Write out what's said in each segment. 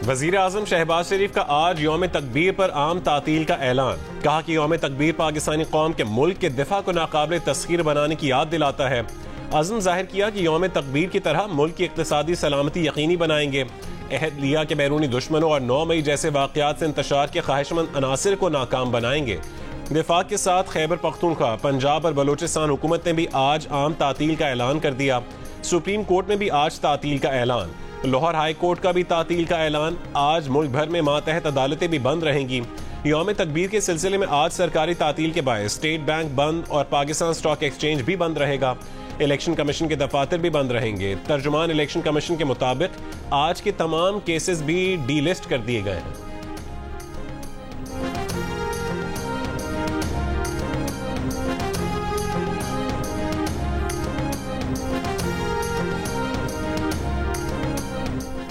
वज़ीर आज़म शहबाज शरीफ का आज यौम तकबीर पर आम तातील का ऐलान। कहा कि यौम तकबीर पाकिस्तानी कौम के मुल्क के दिफा को नाकाबिल तस्खीर बनाने की याद दिलाता है। अज़्म जाहिर किया कि यौम तकबीर की तरह मुल्क की इक़्तिसादी सलामती यकीनी बनाएंगे। अहद लिया के बैरूनी दुश्मनों और 9 मई जैसे वाक़यात से इंतशार के ख्वाहिशमंद अनासिर को नाकाम बनाएंगे। विफाक के साथ खैबर पख्तूनख्वा, पंजाब और बलोचिस्तान हुकूमत ने भी आज आम तातील का ऐलान कर दिया। सुप्रीम कोर्ट में भी आज तातील का ऐलान। लाहौर हाई कोर्ट का भी तातील का ऐलान। आज मुल्क भर में मातहत अदालतें भी बंद रहेंगी। यौम तकबीर के सिलसिले में आज सरकारी तातील के बायस स्टेट बैंक बंद और पाकिस्तान स्टॉक एक्सचेंज भी बंद रहेगा। इलेक्शन कमीशन के दफातर भी बंद रहेंगे। तर्जुमान इलेक्शन कमीशन के मुताबिक आज के तमाम केसेस भी डीलिस्ट कर दिए गए हैं।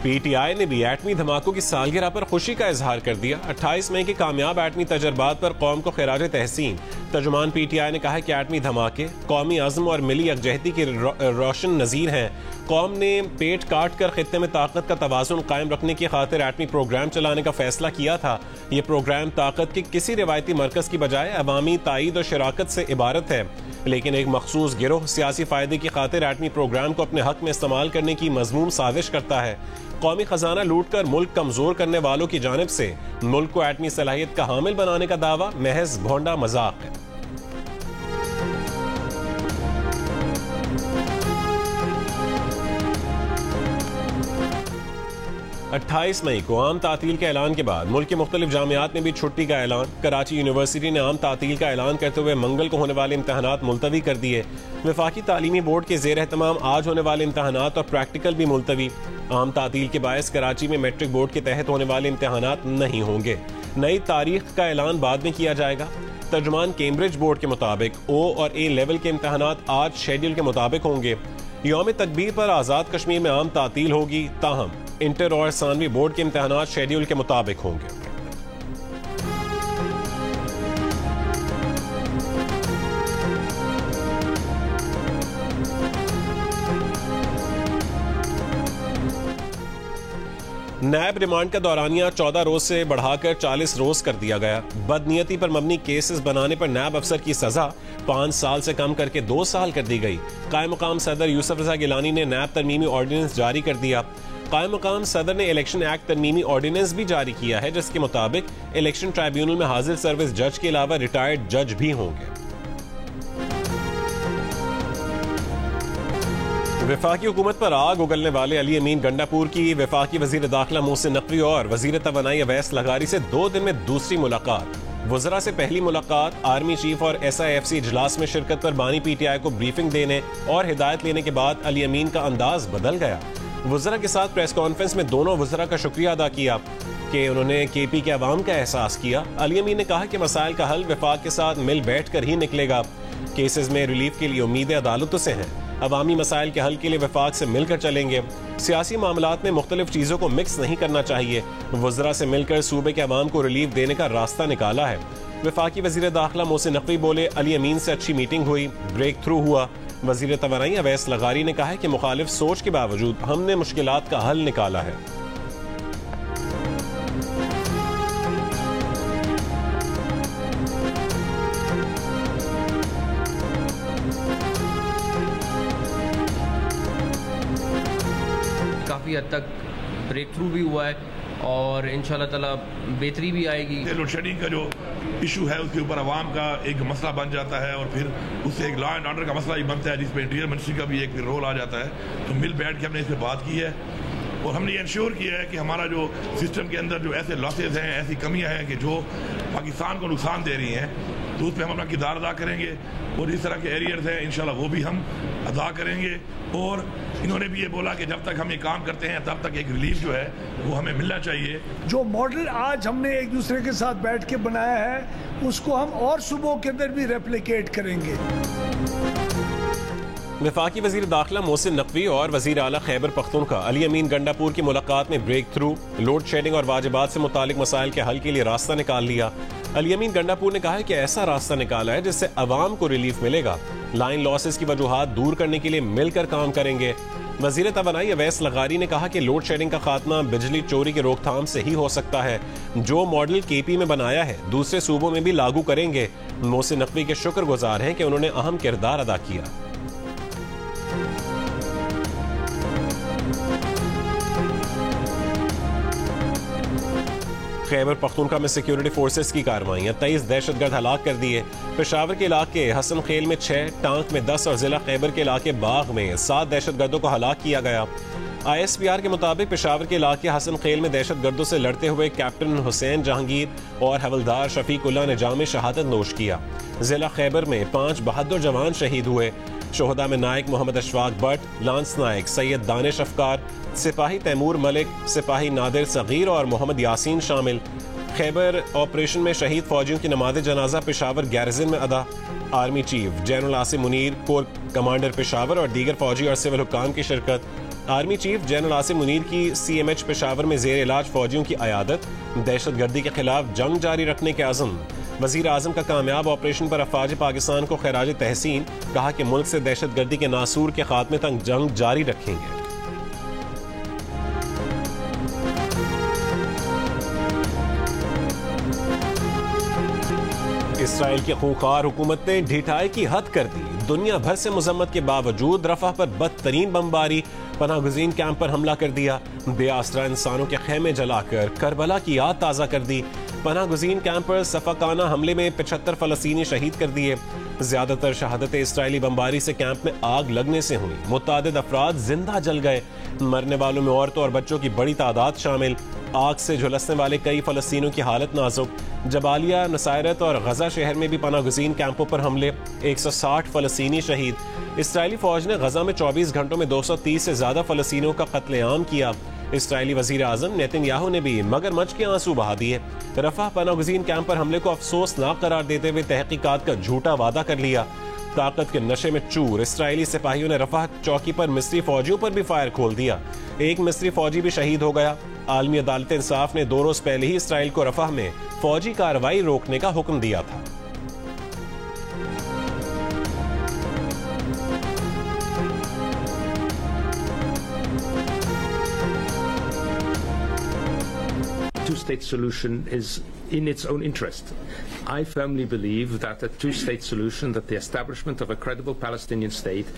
पीटीआई ने भी एटमी धमाकों की सालगिरह पर खुशी का इजहार कर दिया। 28 मई के कामयाब एटमी तजर्बात पर कौम को खिराज तहसीन। तर्जुमान पीटीआई ने कहा है कि एटमी धमाके कौमी अज़्म और मिली यकजहती की रोशन नज़ीर हैं। कौम ने पेट काट कर खित्ते में ताकत का तवाज़ुन कायम रखने की खातिर एटमी प्रोग्राम चलाने का फैसला किया था। ये प्रोग्राम ताकत के किसी रिवायती मरकज़ की बजाय अवामी ताईद और शराकत से इबारत है, लेकिन एक मखसूस गिरोह सियासी फायदे की खातिर एटमी प्रोग्राम को अपने हक में इस्तेमाल करने की मज़मूम साजिश करता है। कौमी खजाना लूट कर मुल्क कमजोर करने वालों की जानिब से मुल्क को एटमी सलाहियत का हामिल बनाने का दावा महज भोंडा मजाक है। 28 मई को आम तातील के ऐलान के बाद मुल्क के मुख्तलिफ जामियात में भी छुट्टी का ऐलान। कराची यूनिवर्सिटी ने आम तातील का ऐलान करते हुए मंगल को होने वाले इम्तहानात मुलतवी कर दिए। वफाकी तालीमी बोर्ड के ज़ेर एहतमाम आज होने वाले इम्तहानात और प्रैक्टिकल भी मुलतवी। आम तातील के बायस कराची में मैट्रिक बोर्ड के तहत होने वाले इम्तहानात नहीं होंगे। नई तारीख का ऐलान बाद में किया जाएगा। तर्जुमान कैम्ब्रिज बोर्ड के मुताबिक O और A लेवल के इम्तहानात आज शेड्यूल के मुताबिक होंगे। यौम तकबीर पर आज़ाद कश्मीर में आम तातील होगी, ताहम इंटर और सानवी बोर्ड के इम्तहानात शेड्यूल के मुताबिक होंगे। नैब रिमांड का दौरानिया 14 रोज से बढ़ाकर 40 रोज कर दिया गया। बदनीयती पर मबनी केसेस बनाने पर नैब अफसर की सजा 5 साल से कम करके 2 साल कर दी गई। कायम मकाम सदर यूसुफ रजा गिलानी ने नैब तरमीमी ऑर्डिनेंस जारी कर दिया। कायम मकाम सदर ने इलेक्शन एक्ट तरमीमी ऑर्डिनेंस भी जारी किया है, जिसके मुताबिक इलेक्शन ट्राइब्यूनल में हाजिर सर्विस जज के अलावा रिटायर्ड जज भी होंगे। वफाकी हुकूमत पर आग उगलने वाले अली अमीन गंडापुर की वफाकी वजीर दाखिला मोहसिन नकवी और वजीर तवानाई अवैस लगारी से 2 दिन में दूसरी मुलाकात। वज़रा से पहली मुलाकात आर्मी चीफ और SIFC इजलास में शिरकत पर बानी PTI को ब्रीफिंग देने और हिदायत लेने के बाद अली अमीन का अंदाज बदल गया। वज़रा के साथ प्रेस कॉन्फ्रेंस में दोनों वज़रा का शुक्रिया अदा किया कि उन्होंने KP के अवाम का एहसास किया। अली अमीन ने कहा कि मसाइल का हल वफाक के साथ मिल बैठ कर ही निकलेगा। केसेस में रिलीफ के लिए उम्मीदें अदालतों से हैं। अवामी मसाइल के हल के लिए वफाक से मिलकर चलेंगे। सियासी मामलात में मुख्तलिफ चीज़ों को मिक्स नहीं करना चाहिए। वज़रा से मिलकर सूबे के अवाम को रिलीफ देने का रास्ता निकाला है। वफाकी वज़ीर दाखिला मोहसिन नकवी बोले, अली अमीन से अच्छी मीटिंग हुई, ब्रेक थ्रू हुआ। वज़ीर तवानाई अवैस लगारी ने कहा है कि मुखालिफ सोच के बावजूद हमने मुश्किलात का हल निकाला है। काफ़ी हद तक ब्रेक थ्रू भी हुआ है और इंशाल्लाह ताला बेहतरी भी आएगी। लोड शेडिंग का जो इशू है उसके ऊपर आवाम का एक मसला बन जाता है और फिर उससे एक लॉ एंड ऑर्डर का मसला भी बनता है, जिसमें इंटीरियर मिनिस्ट्री का भी एक रोल आ जाता है। तो मिल बैठ के हमने इस पर बात की है और हमने ये इंश्योर किया है कि हमारा जो सिस्टम के अंदर जो ऐसे लॉसेज हैं, ऐसी कमियाँ हैं कि जो पाकिस्तान को नुकसान दे रही हैं, तो उस पर हम अपना किरदार अदा करेंगे और इस तरह के एरियर्स हैं इंशाल्लाह वो भी हम अदा करेंगे। और इन्होंने भी ये बोला कि जब तक हम ये काम करते हैं तब तक एक रिलीफ जो है वो हमें मिलना चाहिए। जो मॉडल आज हमने एक दूसरे के साथ बैठ के बनाया है उसको हम और सूबों के अंदर भी रेप्लिकेट करेंगे। वफाकी वज़ीर दाखिला मोहसिन नकवी और वज़ीर आला खैबर पख्तूनख्वा अली अमीन गंडापुर की मुलाकात में ब्रेक थ्रू, लोड शेडिंग और वाजिबात से मुतालिक मसाइल के हल के लिए रास्ता निकाल लिया। अली अमीन गंडापुर ने कहा है कि ऐसा रास्ता निकाला है जिससे अवाम को रिलीफ मिलेगा। लाइन लॉसेस की वजूहात दूर करने के लिए मिलकर काम करेंगे। वजीर तवानाई अवैस लगारी ने कहा कि लोड शेडिंग का खात्मा बिजली चोरी की रोकथाम से ही हो सकता है। जो मॉडल केपी में बनाया है दूसरे सूबों में भी लागू करेंगे। मोहसिन नकवी के शुक्रगुजार हैं कि उन्होंने अहम किरदार अदा किया। खैबर पख्तूनख्वा में सिक्योरिटी फोर्सेस की कार्रवाइयां, 23 दहशतगर्द हलाक कर दिए। पेशावर के इलाके हसन खेल में 6, टांक में 10 और जिला खैबर के इलाके बाग में 7 दहशतगर्दों को हलाक किया गया। ISPR के मुताबिक पेशावर के इलाके हसन खेल में दहशतगर्दों से लड़ते हुए कैप्टन हुसैन जहांगीर और हवलदार शफीकुल्लाह ने जाम शहादत नोश किया। जिला खैबर में 5 बहादुर जवान शहीद हुए। शोहदा में नायक मोहम्मद अशफाक भट्ट, लांस नायक सैयद दानिश अफकार, सिपाही तैमूर मलिक, सिपाही नादिर सगीर और मोहम्मद यासीन शामिल। खैबर ऑपरेशन में शहीद फौजियों की नमाज जनाजा पेशावर गैरिजन में अदा। Army chief general Asim Munir, core commander Peshawar और दीगर फौजी और सिविल हुक्काम की शिरकत। Army chief general Asim Munir की CMH पेशावर में जेर इलाज फौजियों की अयादत। दहशतगर्दी के खिलाफ जंग जारी रखने के आज़म। वजीर आजम का कामयाब ऑपरेशन पर अफवाज पाकिस्तान को खैराज तहसीन, कहा कि मुल्क से दहशतगर्दी के नासूर के खात्मे तक जंग जारी रखेंगे। इसराइल की खूंखार हुकूमत ने ढिठाई की हद कर दी। दुनिया भर से मजम्मत के बावजूद रफा पर बदतरीन बमबारी, पनाहगुज़ीन कैंप पर हमला कर दिया। बेआसरा इंसानों के खेमे जलाकर करबला की याद ताज़ा कर दी। पनाहगुज़ीन कैंप पर सफाकाना हमले में 75 फलस्तीनी शहीद कर दिए। ज्यादातर शहादतें इसराइली बमबारी से कैंप में आग लगने से हुई। मुतादिद अफराद जिंदा जल गए। मरने वालों में औरतों और बच्चों की बड़ी तादाद शामिल। आग से झुलसने वाले कई फलस्तीनियों की हालत नाजुक। जबालिया, नसायरत और गजा शहर में भी पनाहगुज़ीन कैंपों पर हमले, 160 फलस्तीनी शहीद। इसराइली फौज ने गजा में 24 घंटों में 230 से ज्यादा फलस्तीनियों का कत्लेआम किया। इसराइली वजीर आजम नेतन्याहू ने भी मगरमच्छ के आंसू बहा दिए। रफा पनाहगुज़ीन कैंप पर हमले को अफसोसनाक करार देते हुए तहकीकात का झूठा वादा कर लिया। ताकत के नशे में चूर इसराइली सिपाहियों ने रफा चौकी पर मिस्री फौजियों पर भी फायर खोल दिया। एक मिस्री फौजी भी शहीद हो गया। आलमी अदालत इंसाफ ने 2 रोज पहले ही इसराइल को रफा में फौजी कार्रवाई रोकने का हुक्म दिया था। Two-state solution is in its own interest. I firmly believe that a two-state solution, that the establishment of a credible Palestinian state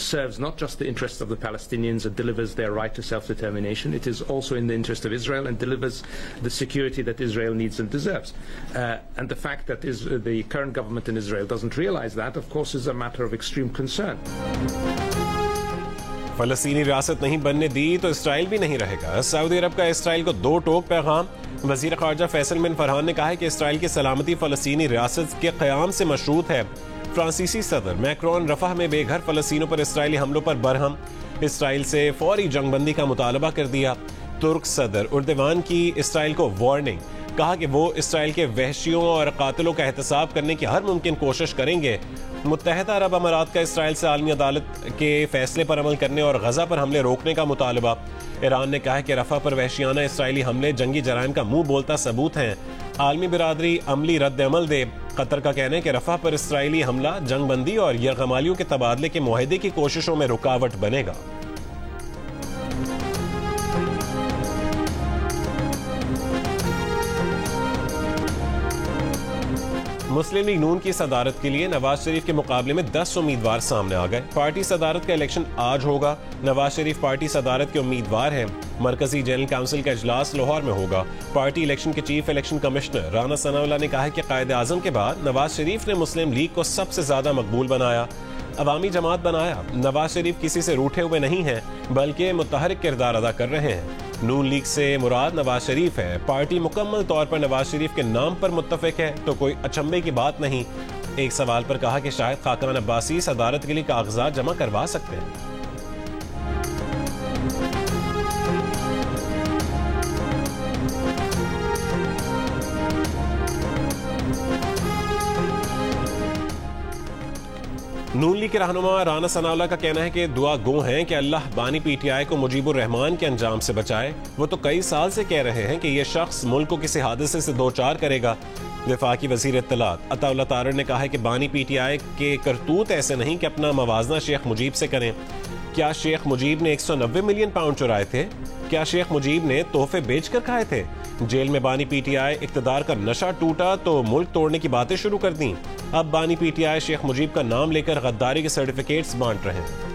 serves not just the interests of the Palestinians and delivers their right to self-determination, it is also in the interest of Israel and delivers the security that Israel needs and deserves. And the fact that the current government in Israel doesn't realize that, of course, is a matter of extreme concern. फलस्तीनी रियासत नहीं बनने दी तो Israel भी नहीं रहेगा। Saudi अरब का Israel को 2 टोक पैगाम। वजीर खारजा फैसल बिन फरहान ने कहा है कि इसराइल की सलामती फलस्तीनी रियासत के क़याम से मशरूत है। फ्रांसीसी सदर मैक्रोन रफा में बेघर फलस्तीनों पर इसराइली हमलों पर बरहम। इसराइल से फौरी जंगबंदी का मुतालबा कर दिया। तुर्क सदर उर्दवान की इसराइल को वार्निंग, कहा कि वो इसराइल के वहशियों और कातिलों का एहतसाब करने की हर मुमकिन कोशिश करेंगे। मुत्तहिदा अरब अमारात का इसराइल से आलमी अदालत के फैसले पर अमल करने और गजा पर हमले रोकने का मुतालबा। ईरान ने कहा है कि रफा पर वहशियाना इसराइली हमले जंगी जराइम का मुंह बोलता सबूत हैं। आलमी बिरादरी अमली रद्द अमल दे। कतर का कहना है कि रफा पर इसराइली हमला जंगबंदी और यरगमालियों के तबादले के मुआहदे की कोशिशों में रुकावट बनेगा। मुस्लिम लीग नून की सदारत के लिए नवाज शरीफ के मुकाबले में 10 उम्मीदवार सामने आ गए। पार्टी सदारत का इलेक्शन आज होगा। नवाज शरीफ पार्टी सदारत के उम्मीदवार हैं। मरकजी जनरल काउंसिल का इजलास लाहौर में होगा। पार्टी इलेक्शन के chief election commissioner Rana Sanaullah ने कहा है कि कायद आजम के बाद नवाज शरीफ ने मुस्लिम लीग को सबसे ज्यादा मकबूल बनाया, अवामी जमात बनाया। नवाज शरीफ किसी से रूठे हुए नहीं हैं, बल्कि मुतहरिक किरदार अदा कर रहे हैं। नून लीग से मुराद नवाज शरीफ है। पार्टी मुकम्मल तौर पर नवाज शरीफ के नाम पर मुत्तफिक है तो कोई अचंभे की बात नहीं। एक सवाल पर कहा कि शायद खाकान अब्बासी सदारत के लिए कागजात जमा करवा सकते हैं। नून लीग के रहनुमा राना सनाउल्लाह का कहना है कि दुआ गो हैं कि अल्लाह बानी PTI को मुजीबुर रहमान के अंजाम से बचाए। वो तो कई साल से कह रहे हैं कि यह शख्स मुल्क को किसी हादसे से दो चार करेगा। वफाकी वजीर इत्तलात अताउल्लाह तारड़ ने कहा है कि बानी PTI के करतूत ऐसे नहीं कि अपना मवाजना शेख मुजीब से करें। क्या शेख मुजीब ने 190 मिलियन पाउंड चुराए थे? क्या शेख मुजीब ने तोहफे बेचकर खाए थे? जेल में बानी पीटीआई इक्तदार का नशा टूटा तो मुल्क तोड़ने की बातें शुरू कर दी। अब बानी पीटीआई शेख मुजीब का नाम लेकर गद्दारी के सर्टिफिकेट्स बांट रहे हैं।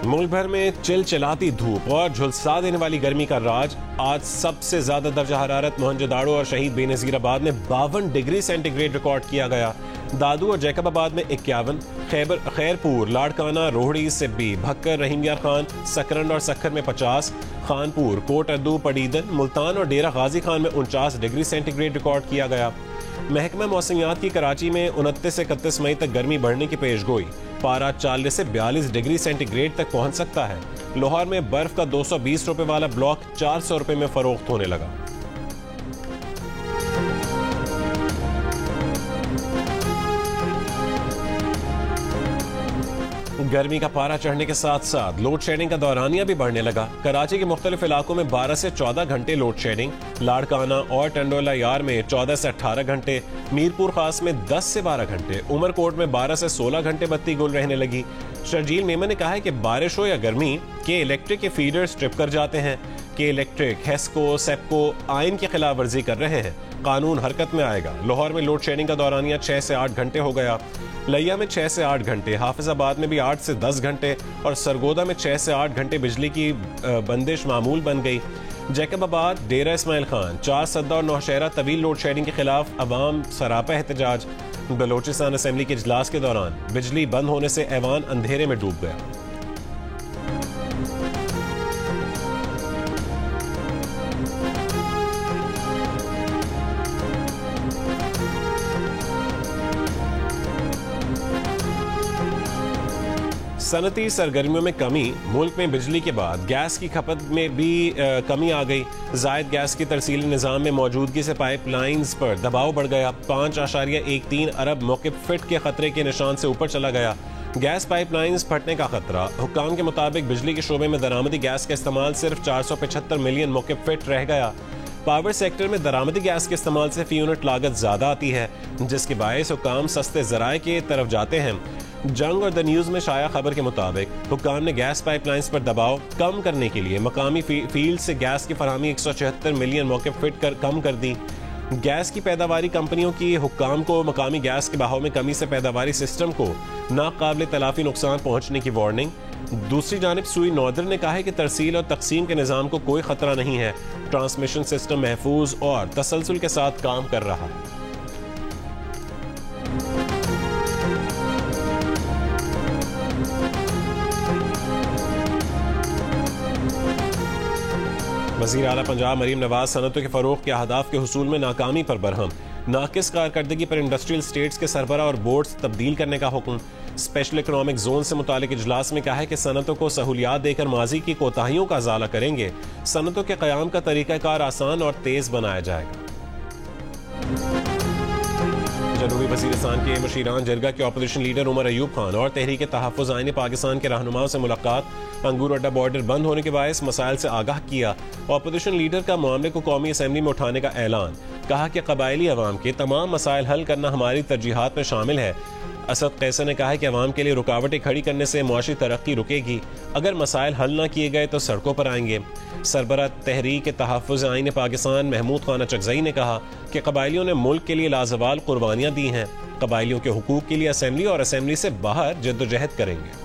मुल्क भर में चिलचिलाती धूप और झुलसा देने वाली गर्मी का राज। आज सबसे ज्यादा दर्जा हरारत मोहनजोदाड़ो और शहीद बेनजीराबाद में 52 डिग्री सेंटीग्रेड रिकॉर्ड किया गया। दादू और जैकबाबाद में 51, खैरपुर, लाड़काना, रोहड़ी, सिब्बी, भक्कर, रहीम यार खान, सकरन और सखर में 50, खानपुर, कोट अद्दू, पडीदन, मुल्तान और डेरा गाजी खान में 49 डिग्री सेंटीग्रेड रिकॉर्ड किया गया। महकमा मौसमियात की कराची में 29 से 31 मई तक गर्मी बढ़ने की पेशगोई। पारा 40 से 42 डिग्री सेंटीग्रेड तक पहुंच सकता है। लाहौर में बर्फ का 220 रुपए वाला ब्लॉक 400 रुपए में फरोख्त होने लगा। गर्मी का पारा चढ़ने के साथ साथ लोड शेडिंग का दौरानिया भी बढ़ने लगा। कराची के मुख्तलिफ इलाकों में 12 से 14 घंटे लोड शेडिंग, लाड़काना और टंडोला यार में 14 से 18 घंटे, मीरपुर खास में 10 से 12 घंटे, उमरकोट में 12 से 16 घंटे बत्ती गुल रहने लगी। शर्जील मेमन ने कहा है कि बारिश हो या गर्मी के इलेक्ट्रिक के फीडर्स ट्रिप कर जाते हैं। के इलेक्ट्रिक, हेस्को, सेप्को आइन की खिलाफ वर्जी कर रहे हैं। कानून हरकत में आएगा। लाहौर में लोड शेडिंग का दौरानिया 6 से 8 घंटे हो गया। लिया में 6 से 8 घंटे, हाफिजाबाद में भी 8 से 10 घंटे और सरगोदा में 6 से 8 घंटे बिजली की बंदिश मामूल बन गई। जैकबाबाद, डेरा इस्माइल खान, 4 सद्दा और नौशहरा तवील लोड शेडिंग के खिलाफ अवाम सरापा एहतजाज। बलोचिस्तान असेंबली के इजलास के दौरान बिजली बंद होने से ऐवान अंधेरे में डूब गया। सनती सरगर्मियों में कमी। मुल्क में बिजली के बाद गैस की खपत में भी कमी आ गई। जायद गैस की तरसीली निज़ाम में मौजूदगी से पाइपलाइंस पर दबाव बढ़ गया। 5.13 अरब मौक़िफ़ फिट के खतरे के निशान से ऊपर चला गया। गैस पाइपलाइंस फटने का खतरा। हुक्काम के मुताबिक बिजली के शोबे में दरामदी गैस का इस्तेमाल सिर्फ 475 मिलियन मौक़िफ़ फिट रह गया। पावर सेक्टर में दरामदी गैस के इस्तेमाल से फी यूनिट लागत ज्यादा आती है, जिसके बायस हुक्काम सस्ते ज़राए के तरफ जाते हैं। जंग और द न्यूज़ में शाया खबर के मुताबिक हुक्काम ने गैस पाइपलाइंस पर दबाव कम करने के लिए मकामी फील्ड से गैस की फराहमी 176 मिलियन मौक़िफ़ फिट कम कर दी। गैस की पैदावारी कंपनियों की हुक्काम को मकामी गैस के बहाव में कमी से पैदावारी सिस्टम को नाकाबिल तलाफी नुकसान पहुंचने की वार्निंग। दूसरी जानिब सुई नॉर्दर्न ने कहा है कि तरसील और तकसीम के निज़ाम को कोई खतरा नहीं है। ट्रांसमिशन सिस्टम महफूज और तसलसल के साथ काम कर रहा है। वज़ीर आला पंजाब मरीम नवाज सनतों के फरोग़ के अहदाफ के हुसूल में नाकामी पर बरहम। नाकिस कारकर्दगी पर इंडस्ट्रियल स्टेट्स के सरबरा और बोर्ड्स तब्दील करने का हुक्म। स्पेशल इकनॉमिक जोन से मुतालिक इजलास में कहा है कि सनतों को सहूलियात देकर माजी की कोताहियों का अजाला करेंगे। सनतों के क़याम का तरीक़ाकार आसान और तेज बनाया जाएगा। जनूबी वज़ीरिस्तान के मशीरान जरगा के अपोजिशन लीडर उमर अयूब खान और तहरीक तहफ़्फ़ुज़ आइन पाकिस्तान के रहनुमाओं से मुलाकात। अंगूर अड्डा बॉर्डर बंद होने के बायस मसाइल से आगाह किया। अपोजिशन लीडर का मामले को कौमी असम्बली में उठाने का ऐलान। कहा कि कबायली अवाम के तमाम मसाइल हल करना हमारी तरजीहात में शामिल है। असद कैसर ने कहा है कि अवाम के लिए रुकावटें खड़ी करने से मुआशी तरक्की रुकेगी। अगर मसाइल हल न किए गए तो सड़कों पर आएंगे। सरबरा तहरीक तहफ़्फ़ुज़ आइन पाकिस्तान महमूद खान चकज़ई ने कहा कि कबायलियों ने मुल्क के लिए लाजवाल कुर्बानियाँ दी हैं। कबायलियों के हुकूक के लिए असम्बली और असम्बली से बाहर जद्दोजहद करेंगे।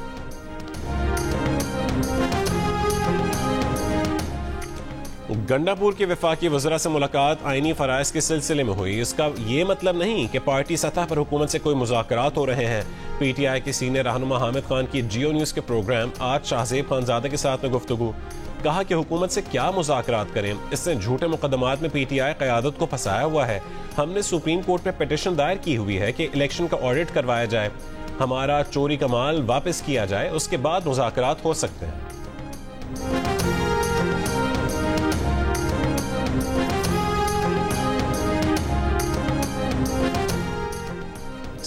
गंडापुर के वफाकी वज़रा से मुलाकात आईनी फ़राइज़ के सिलसिले में हुई। इसका ये मतलब नहीं कि पार्टी सतह पर हुकूमत से कोई मुज़ाकरात हो रहे हैं। PTI के सीनियर रहनुमा हामिद खान की जियो न्यूज़ के प्रोग्राम आज शाहज़ेब खानज़ादा के साथ में गुफ्तगू। कहा कि हुकूमत से क्या मुज़ाकरात करें, इससे झूठे मुकदमात में PTI क़यादत को फंसाया हुआ है। हमने सुप्रीम कोर्ट में पिटीशन दायर की हुई है कि इलेक्शन का ऑडिट करवाया जाए, हमारा चोरी का माल वापस किया जाए, उसके बाद मुज़ाकरात हो सकते हैं।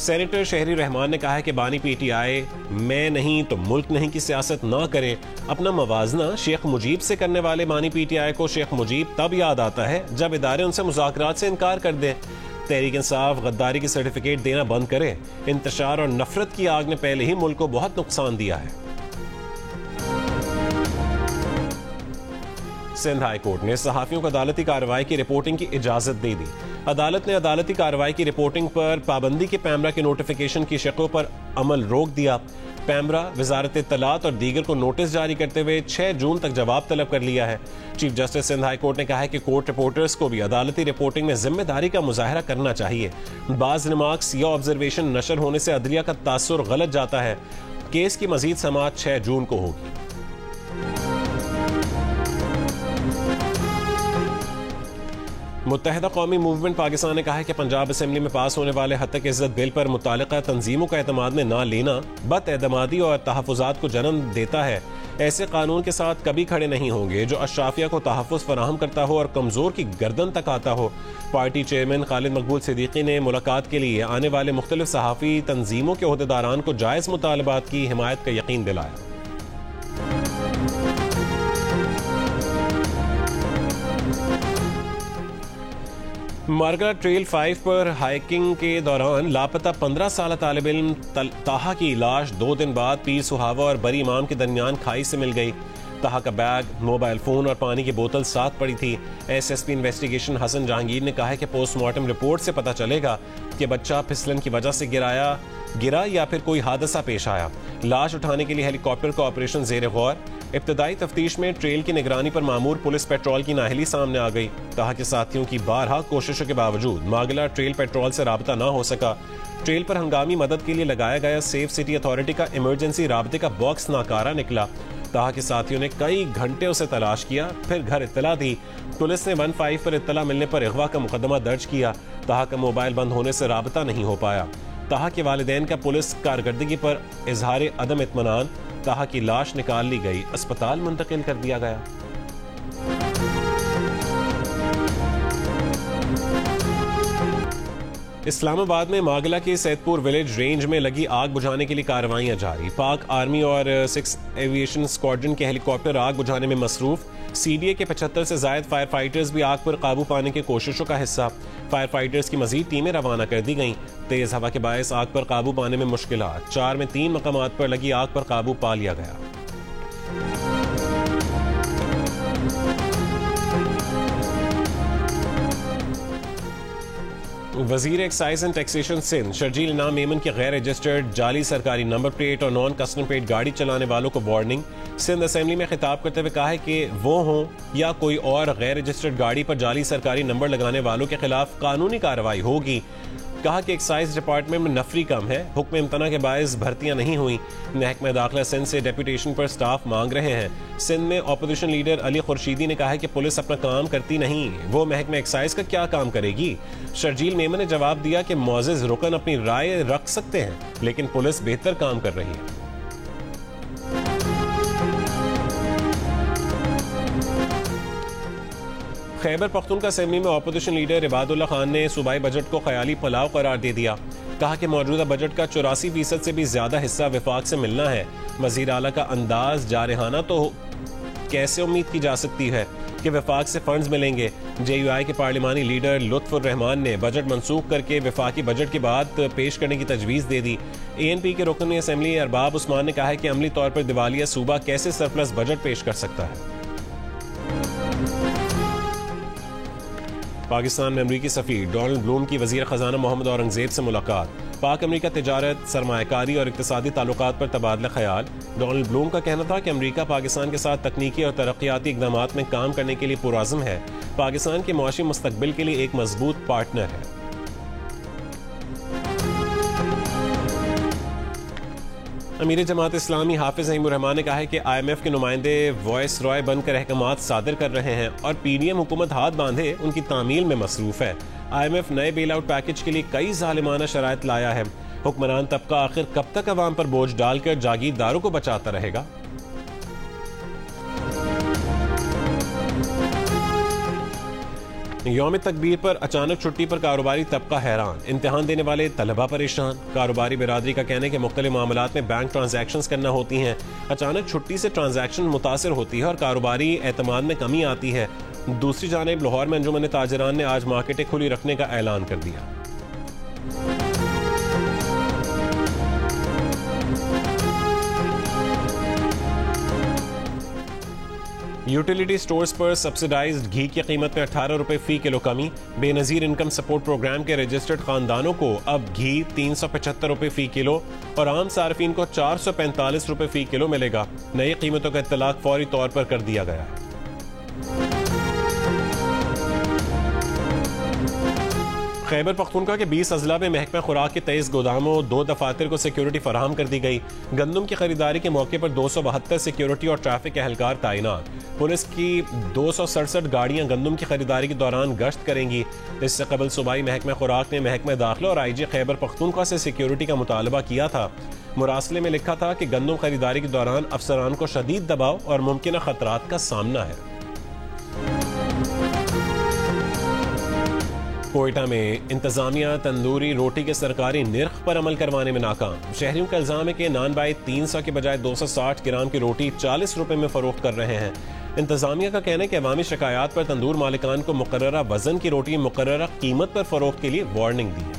सेनेटर शहरी रहमान ने कहा है कि बानी पीटीआई मैं नहीं तो मुल्क नहीं की सियासत ना करें। अपना मवाजना शेख मुजीब से करने वाले बानी पीटीआई को शेख मुजीब तब याद आता है जब इदारे उनसे मुज़ाकरात से इनकार कर दें। तहरीक इंसाफ गद्दारी की सर्टिफिकेट देना बंद करे। इंतशार और नफरत की आग ने पहले ही मुल्क को बहुत नुकसान दिया है। सिंध हाई कोर्ट ने सहाफियों को अदालती कार्रवाई की रिपोर्टिंग की इजाजत दे दी। अदालत ने अदालती कार्रवाई की रिपोर्टिंग पर पाबंदी के पैमरा के नोटिफिकेशन की शक्लों पर अमल रोक दिया। पैमरा वजारत इत्तलात और दीगर को नोटिस जारी करते हुए 6 जून तक जवाब तलब कर लिया है। Chief justice Sindh high court ने कहा है कि कोर्ट रिपोर्टर्स को भी अदालती रिपोर्टिंग में जिम्मेदारी का मुजाहरा करना चाहिए। बाज रिमार्क्स या ऑब्जर्वेशन नशर होने से अदलिया का तासुर गलत जाता है। केस की मजीद समाअत 6 जून को होगी। मुत्तहिदा कौमी मूवमेंट पाकिस्तान ने कहा है कि पंजाब असेंबली में पास होने वाले हद तक इज्जत बिल पर मुतालिका तंजीमों का एतमाद में ना लेना बदएतमादी और तहफ़्फ़ुज़ात को जन्म देता है। ऐसे कानून के साथ कभी खड़े नहीं होंगे जो अशराफिया को तहफ़्फ़ुज़ फराहम करता हो और कमज़ोर की गर्दन तक आता हो। पार्टी चेयरमैन खालिद मकबूल सिद्दीकी ने मुलाकात के लिए आने वाले मुख्तलिफ सहाफ़ी तंजीमों के ओहदेदारान को जायज़ मुतालबात की हिमायत का यकीन दिलाया। मारगला ट्रेल 5 पर हाइकिंग के दौरान लापता 15 साल तालिब इल्म ताहा की लाश 2 दिन बाद पीर सुहावा और बरी इमाम के दरमियान खाई से मिल गई। ताहा का बैग, मोबाइल फोन और पानी की बोतल साथ पड़ी थी। एसएसपी इन्वेस्टिगेशन हसन जहांगीर ने कहा है कि पोस्टमार्टम रिपोर्ट से पता चलेगा कि बच्चा फिसलन की वजह से गिरा या फिर कोई हादसा पेश आया। लाश उठाने के लिए हेलीकॉप्टर का ऑपरेशन ज़ेर गौर। इब्तदाई तफ्तीश में ट्रेल की निगरानी पर मामूर पुलिस पेट्रोल की नाअहली सामने आ गई। ताहा के साथियों की बारहा कोशिशों के बावजूद मागला ट्रेल पेट्रोल से राबता ना हो सका। ट्रेल पर हंगामी मदद के लिए लगाया गया सेफ सिटी अथॉरिटी का इमरजेंसी राबते का बॉक्स नाकारा निकला। ताहा के साथियों ने कई घंटे उसे तलाश किया, फिर घर इत्तला दी। पुलिस ने 15 पर इत्तला मिलने पर अगवा का मुकदमा दर्ज किया। ताहा का मोबाइल बंद होने से राबता नहीं हो पाया। ताहा के वालिदैन का पुलिस कारकर्दगी पर इजहार अदम इत्मीनान। ताहा की लाश निकाल ली गई, अस्पताल मुंतकिल कर दिया गया। इस्लामाबाद में मागला के सैदपुर विलेज रेंज में लगी आग बुझाने के लिए कार्रवाइयां जारी। पाक आर्मी और 6 एविएशन स्क्वाड्रन के हेलीकॉप्टर आग बुझाने में मसरूफ। सीडीए के 75 से ज्यादा फायर फाइटर्स भी आग पर काबू पाने की कोशिशों का हिस्सा। फायर फाइटर्स की मजीद टीमें रवाना कर दी गईं। तेज हवा के बायस आग पर काबू पाने में मुश्किलात। 4 में 3 मकामात पर लगी आग पर काबू पा लिया गया। वजीर excise and taxation Sindh Sharjeel Inam Memon की गैर रजिस्टर्ड जाली सरकारी नंबर प्लेट और नॉन कस्टम प्लेट गाड़ी चलाने वालों को वार्निंग। सिंध असेंबली में खिताब करते हुए कहा है कि वो हों या कोई और गैर रजिस्टर्ड गाड़ी पर जाली सरकारी नंबर लगाने वालों के खिलाफ कानूनी कार्रवाई होगी। कहा कि एक्साइज डिपार्टमेंट में नफरी कम है। हुक्म इम्तना के बायस भर्तियां नहीं हुई। महकमा दाखिला सिंध से डेप्यूटेशन पर स्टाफ मांग रहे हैं। सिंध में अपोजिशन लीडर अली खुर्शीदी ने कहा है कि पुलिस अपना काम करती नहीं, वो महकमा एक्साइज का क्या काम करेगी। शर्जील मेमन ने जवाब दिया कि मुअज़्ज़िज़ रुकन अपनी राय रख सकते हैं, लेकिन पुलिस बेहतर काम कर रही है। खैबर पख्तूनख्वा असेंबली में अपोजिशन लीडर इबादुल्लाह खान ने सूबाई बजट को ख्याली पलाव करार दे दिया। कहा कि मौजूदा बजट का 84% से भी ज्यादा हिस्सा विफाक से मिलना है। वज़ीर आला का अंदाज जारहाना तो कैसे उम्मीद की जा सकती है कि विफाक से फंड्स मिलेंगे। JUI के पार्लिमानी लीडर लुत्फुर रहमान ने बजट मंसूख करके विफाकी बजट के बाद पेश करने की तजवीज़ दे दी। ANP के रुकन असेंबली अरबाब उस्मान ने कहा है कि अमली तौर पर दिवालिया सूबा कैसे सरप्लस बजट पेश कर सकता है। पाकिस्तान में अमरीकी सफ़ीर डोनाल्ड ब्लूम की वज़ीर ख़जाना मोहम्मद औरंगज़ेब से मुलाकात। पाक अमरीका तिजारत, सरमायाकारी और इक़्तिसादी ताल्लुकात पर तबादला ख्याल। डोनाल्ड ब्लूम का कहना था कि अमरीका पाकिस्तान के साथ तकनीकी और तरक्याती इक़दामात में काम करने के लिए पुरअज़्म है। पाकिस्तान के मुआशी मुस्तक़बिल के लिए एक मजबूत पार्टनर है। अमीर जमात इस्लामी हाफिज अहीमुर रहमान ने कहा है कि IMF के नुमाइंदे वॉइस रॉय बनकर अहकामात सादर कर रहे हैं और PDM हुकूमत हाथ बांधे उनकी तामील में मसरूफ है। IMF नए बेल आउट पैकेज के लिए कई जालिमाना शराइत लाया है। हुक्मरान तबका आखिर कब तक अवाम पर बोझ डालकर जागीरदारों को बचाता रहेगा। यौम तकबीर पर अचानक छुट्टी पर कारोबारी तबका हैरान, इम्तिहान देने वाले तलबा परेशान। कारोबारी बिरादरी का कहना है कि मुख्तलिफ मामलात में बैंक ट्रांजैक्शंस करना होती हैं, अचानक छुट्टी से ट्रांजैक्शन मुतासर होती है और कारोबारी एतमाद में कमी आती है। दूसरी जानिब लाहौर में अंजुमन ताजरान ने आज मार्केटें खुली रखने का ऐलान कर दिया। यूटिलिटी स्टोर्स पर सब्सिडाइज्ड घी की कीमत में 18 रुपए फी किलो कमी। बेनजीर इनकम सपोर्ट प्रोग्राम के रजिस्टर्ड खानदानों को अब घी 375 रुपए फी किलो और आम सार्फिन को 445 रुपए फी किलो मिलेगा। नई कीमतों का इत्तलाक फौरी तौर पर कर दिया गया है। खैबर पख्तूनख्वा के 20 अजला में महकमा खुराक के 23 गोदामों 2 दफातर को सिक्योरिटी फराहम कर दी गई। गंदम की खरीदारी के मौके पर 272 सिक्योरिटी और ट्रैफिक एहलकार तैनात। पुलिस की 267 गाड़ियां गंदम की खरीदारी के दौरान गश्त करेंगी। इससे कबल सूबाई महकमा खुराक ने महकमा दाखिला और IG खैबर पख्तूनख्वा से सिक्योरिटी का मुतालबा किया था। मुरासले में लिखा था कि गंदम खरीदारी के दौरान अफसरान को शदीद दबाव और मुमकिन खतरात का सामना है। कोयटा में इंतजामिया तंदूरी रोटी के सरकारी निर्ख पर अमल करवाने में नाकाम। शहरियों का इल्जाम है कि नान बाई 300 के बजाय 260 ग्राम की रोटी 40 रुपए में फरोख्त कर रहे हैं। इंतजामिया का कहना है कि अवामी शिकायत पर तंदूर मालिकान को मुकर्ररा वजन की रोटी मुकर्ररा कीमत पर फरोख्त के लिए वार्निंग दी है।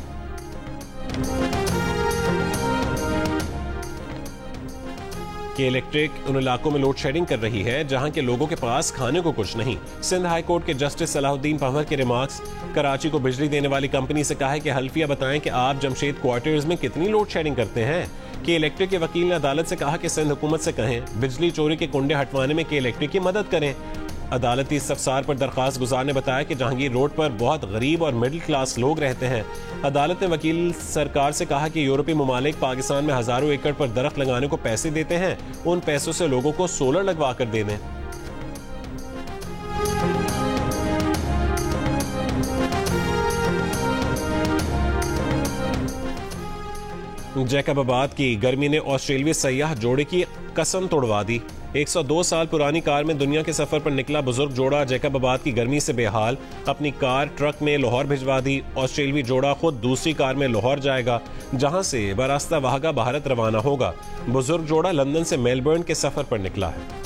कि इलेक्ट्रिक उन इलाकों में लोड शेडिंग कर रही है जहां के लोगों के पास खाने को कुछ नहीं। सिंध हाई कोर्ट के जस्टिस सलाहुद्दीन पंवर के रिमार्क्स। कराची को बिजली देने वाली कंपनी से कहा है कि हल्फिया बताएं कि आप जमशेद क्वार्टर्स में कितनी लोड शेडिंग करते हैं। कि इलेक्ट्रिक के वकील ने अदालत से कहा कि सिंध हुकूमत से कहें बिजली चोरी के कुंडे हटवाने में के इलेक्ट्रिक की मदद करें। अदालती इस्तफसार पर दरखास्त गुजार ने बताया कि जहांगीर रोड पर बहुत गरीब और मिडिल क्लास लोग रहते हैं। अदालत ने वकील सरकार से कहा कि यूरोपीय ममालिक पाकिस्तान में हजारों एकड़ पर दरख्त लगाने को पैसे देते हैं, उन पैसों से लोगों को सोलर लगवा कर दे दें। जैकबाबाद की गर्मी ने ऑस्ट्रेलियाई सयाह जोड़े की कसम तोड़वा दी। 102 साल पुरानी कार में दुनिया के सफर पर निकला बुजुर्ग जोड़ा जैकबाबाद की गर्मी से बेहाल, अपनी कार ट्रक में लाहौर भिजवा दी। ऑस्ट्रेलियाई जोड़ा खुद दूसरी कार में लाहौर जाएगा, जहां से बरास्ता वाहगा भारत रवाना होगा। बुजुर्ग जोड़ा लंदन से मेलबर्न के सफर पर निकला है।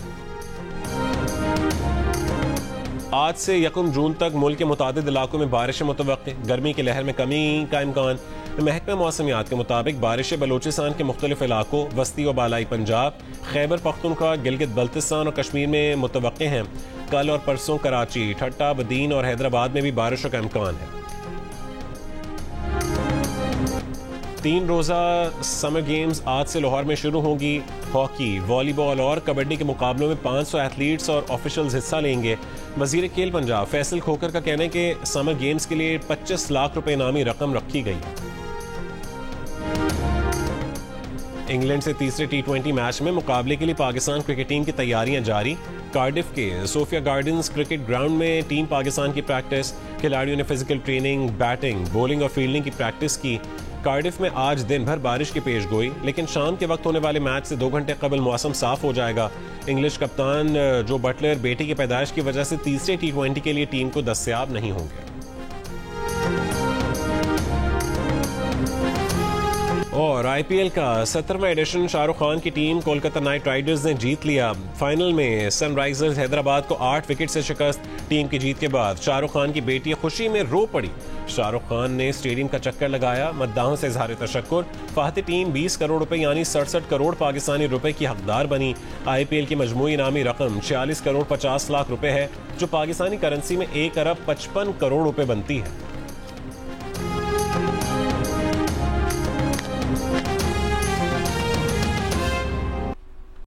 आज से 1 जून तक मुल्क के मुतादिद इलाकों में बारिशें मुतवक्किं, गर्मी की लहर में कमी का इम्कान। महकमा मौसमियात के मुताबिक बारिशें बलूचिस्तान के मुख्तलिफ इलाकों, वस्ती और बालाई पंजाब, खैबर पख्तूनख्वा, गिलगित बल्तिस्तान और कश्मीर में मुतवक्किं हैं। कल और परसों कराची, ठट्टा, बदीन और हैदराबाद में भी बारिशों का इम्कान है। 3 रोजा समर गेम्स आज से लाहौर में शुरू होंगी। हॉकी, वॉलीबॉल और कबड्डी के मुकाबलों में 500 एथलीट्स और ऑफिशियल्स हिस्सा लेंगे। वजीर खेल पंजाब फैसल खोकर का कहना है कि समर गेम्स के लिए 25 लाख रुपए इनामी रकम रखी गई है। इंग्लैंड से तीसरे T20 मैच में मुकाबले के लिए पाकिस्तान क्रिकेट टीम की तैयारियां जारी। कार्डिफ के सोफिया गार्डन्स क्रिकेट ग्राउंड में टीम पाकिस्तान की प्रैक्टिस। खिलाड़ियों ने फिजिकल ट्रेनिंग, बैटिंग, बॉलिंग और फील्डिंग की प्रैक्टिस की। कार्डिफ में आज दिन भर बारिश की पेशगोई, लेकिन शाम के वक्त होने वाले मैच से 2 घंटे कबल मौसम साफ हो जाएगा। इंग्लिश कप्तान जो बटलर बेटी की पैदाइश की वजह से तीसरे T20 के लिए टीम को दस्तयाब नहीं होंगे। और IPL का 17वां एडिशन शाहरुख खान की टीम कोलकाता नाइट राइडर्स ने जीत लिया। फाइनल में सनराइजर्स हैदराबाद को 8 विकेट से शिकस्त। टीम की जीत के बाद शाहरुख खान की बेटी खुशी में रो पड़ी। शाहरुख खान ने स्टेडियम का चक्कर लगाया, मद्दाहों से इजहार तशक्कुर। फाहती टीम 20 करोड़ रुपए यानी 67 करोड़ पाकिस्तानी रुपए की हकदार बनी। IPL की मजमूई इनामी रकम 46 करोड़ 50 लाख रुपए है, जो पाकिस्तानी करेंसी में 1 अरब 55 करोड़ रुपए बनती है।